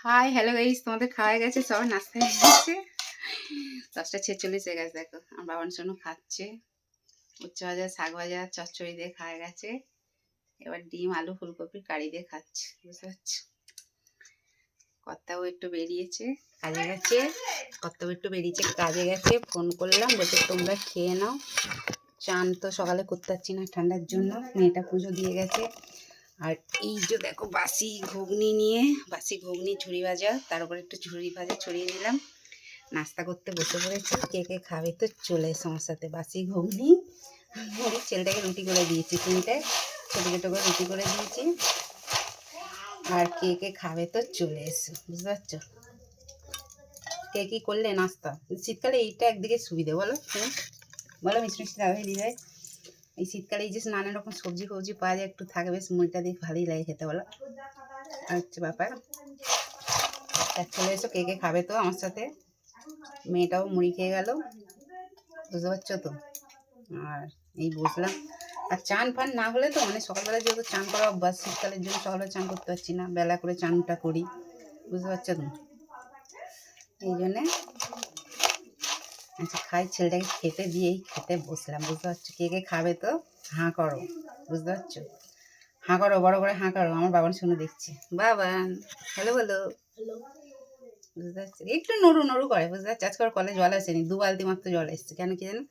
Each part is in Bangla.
হাই হ্যালো গাইস, তোমাদের খাওয়া গেছে, সবাই নাস্তা হয়ে গেছে। 10:46 হয়ে গেছে। দেখো আমার বাবার জন্য খাচ্ছে উচ্চ ভাজা, শাক ভাজা, চচ্চড়ি দিয়ে খাওয়া গেছে। এবার ডিম আলু ফুলকপির কারি দিয়ে খাচ্ছে, বুঝতে পারছো। কর্তাও একটু বেরিয়েছে কাজে গেছে, কাজে গেছে। ফোন করলাম, বলছে তোমরা খেয়ে নাও। চান তো সকালে করতে পারছি না ঠান্ডার জন্য, মেয়েটা পুজো দিয়ে গেছে। আর এই যে দেখো বাসি ঘুগনি ঝুড়ি ভাজা, তার উপর একটু ঝুড়ি ভাজা ছড়িয়ে দিলাম। নাস্তা করতে বসে পড়েছি। কে কে খাবে তো চলে এসো আমার সাথে। বাসি ঘুগনি, ছেলেটাকে রুটি করে দিয়েছি, 3টে ছোটো ছোটো করে রুটি করে দিয়েছি। আর কে কে খাবে তো চলে এসো, বুঝতে পারছো। কে কী করলে নাস্তা? শীতকালে এইটা একদিকে সুবিধে, বলো বলো মিষ্টি মিষ্টি দাদা দিদি। এই শীতকালে এই যে নানা রকম সবজি ফবজি পাওয়া যায়, একটু থাকে, বেশ মুড়িটা দিয়ে ভালোই লাগে খেতে, বলো। আচ্ছা ব্যাপার। চলে এসো, কে কে খাবে তো আমার সাথে। মেয়েটাও মুড়ি খেয়ে গেল, বুঝতে পারছো তো। আর এই বসলাম। আর চান ফান না হলে তো, মানে সকালবেলা যেহেতু চান করা অভ্যাস, শীতকালের জন্য সকালবেলা চান করতে পারছি না, বেলা করে চানটা করি, বুঝতে পারছো তো। এই জন্যে আচ্ছা খাই, ছেলেটাকে খেতে বসলাম, বুঝতে পারছো। কে কে খাবে তো হাঁ করো, বুঝতে পারছো। হাঁ করো, বড় করে হাঁ করো। আমার বাবান শুনে দেখছি। বাবান হ্যালো বলো, বুঝতে পারছি। একটু নড়ু নড়ু করে, বুঝতে পারছি। আজকে ওর কলে জল আসেনি, 2 বালতি মাত্র জল এসছে। কেন কি জানো,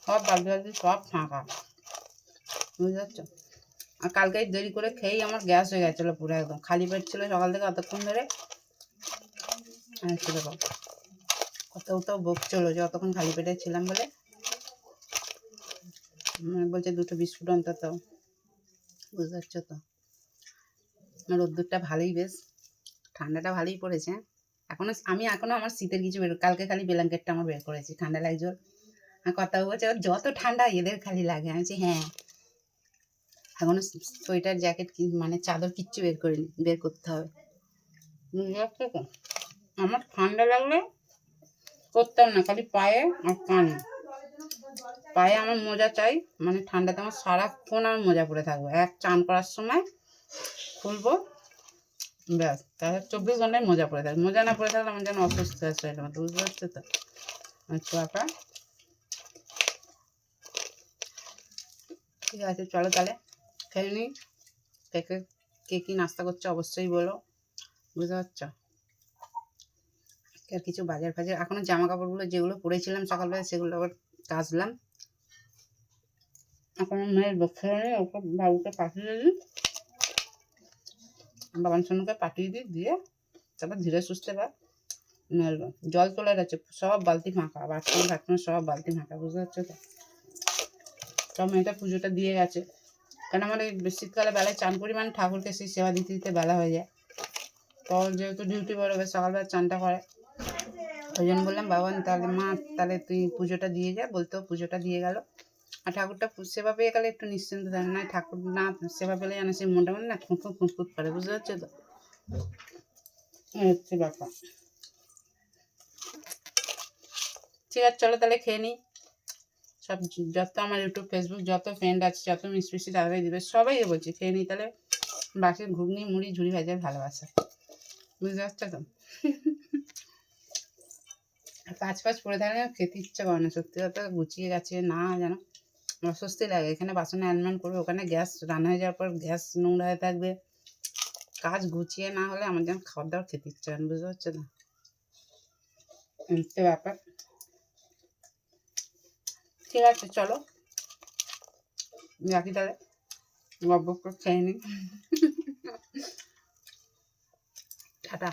সব বালতি সব ফাঁকা, বুঝতে পারছো। আর কালকে দেরি করে খেয়েই আমার গ্যাস হয়ে গেছিলো পুরো, একদম খালি পেট ছিল সকাল থেকে অতক্ষণ ধরে। দেখো কত বকছিল যে অতক্ষণ খালি পেটে ছিলাম বলে। বলছে 2টো বিস্কুট অন্তত, বুঝতে পারছো তো। রোদ্দুরটা ভালোই, বেশ ঠান্ডাটা ভালোই পড়েছে। এখনো আমার শীতের কিছু কালকে খালি ব্ল্যাঙ্কেটটা আমার বের করেছি, ঠান্ডা লাগছে। আর কথা বলছে যত ঠান্ডা এদের খালি লাগে। আমি বলছি হ্যাঁ, এখনো সোয়েটার জ্যাকেট মানে চাদর কিচ্ছু বের করতে হবে, বুঝতে পারছো তো। আমার ঠান্ডা লাগলে করতাম না, খালি পায়ে আর কানে। পায়ে আমার মোজা চাই, মানে ঠান্ডাতে আমার সারাক্ষণ আমার মোজা পরে থাকবো। চান করার সময় খুলবো, ব্যাস, তাহলে 24 ঘন্টায় মোজা পরে থাকবে। মোজা না পরে থাকলে আমার যেন অসুস্থ হয়ে শরীরের মতো, বুঝতে পারছো তো। আচ্ছা আপা, ঠিক আছে চলো তাহলে খেয়ে নিই। কে কী নাস্তা করছো অবশ্যই বলো, বুঝতে পারছো। আর কিছু বাজার ফাজার, এখনো জামা কাপড়গুলো যেগুলো পরেছিলাম সকালবেলা সেগুলো আবার কাচলাম। এখন মেয়ের খেয়ে নিই, ওকে বাবুকে পাঠিয়ে দিই, বাবার সঙ্গে পাঠিয়ে দিয়ে তারপর ধীরে সুস্থে বা মেলবো। জল তোলা গেছে, সব বালতি ফাঁকা, বাথরুম সব বালতি ফাঁকা, বুঝতে পারছো তো। সব মেয়েটা পুজোটা দিয়ে গেছে, কারণ আমার এই শীতকালে বেলায় চান করি, মানে ঠাকুরকে সেই সেবা দিতে দিতে বেলা হয়ে যায়। তো যেহেতু ডিউটি বেরোবে, সকালবেলা চানটা করে, ওই জন্য বললাম বাবা তাহলে মা তাহলে তুই পুজোটা দিয়ে যা, বলতেও পুজোটা দিয়ে গেল। আর ঠাকুরটা সেবা পেয়ে গেলে একটু নিশ্চিন্ত থাকে, না ঠাকুর না সেবা পেলে যেন সেই মনটা না খুঁতখুঁত করে, বুঝতে পারছো তো। হচ্ছে ব্যাপার। ঠিক আছে চলো তাহলে খেয়ে নিই। সব যত আমার ইউটিউব ফেসবুক যত ফ্রেন্ড আছে, যত মিষ্টি তাড়াতাড়ি দিবে, সবাইকে বলছি খেয়ে নিই তাহলে। বাকি ঘুগনি মুড়ি ঝুড়ি ভাজার ভালোবাসা, বুঝতে পারছো তো। পাঁচ পরে থাকলে খেতে ইচ্ছা করে না, সত্যি কথা। গুছিয়ে গেছে না যেন অস্বস্তি লাগে। এখানে বাসনে অ্যানম্যান করবে, ওখানে গ্যাস রান্না হয়ে যাওয়ার পর গ্যাস নোংরা হয়ে থাকবে। কাজ গুছিয়ে না হলে আমার যেন খাবার দাবার খেতে ইচ্ছা হয় না, বুঝতে পারছো না। এমনি ব্যাপার। ঠিক আছে চলো রাখি তাহলে, গল্প করে খেয়ে নিই। টাটা।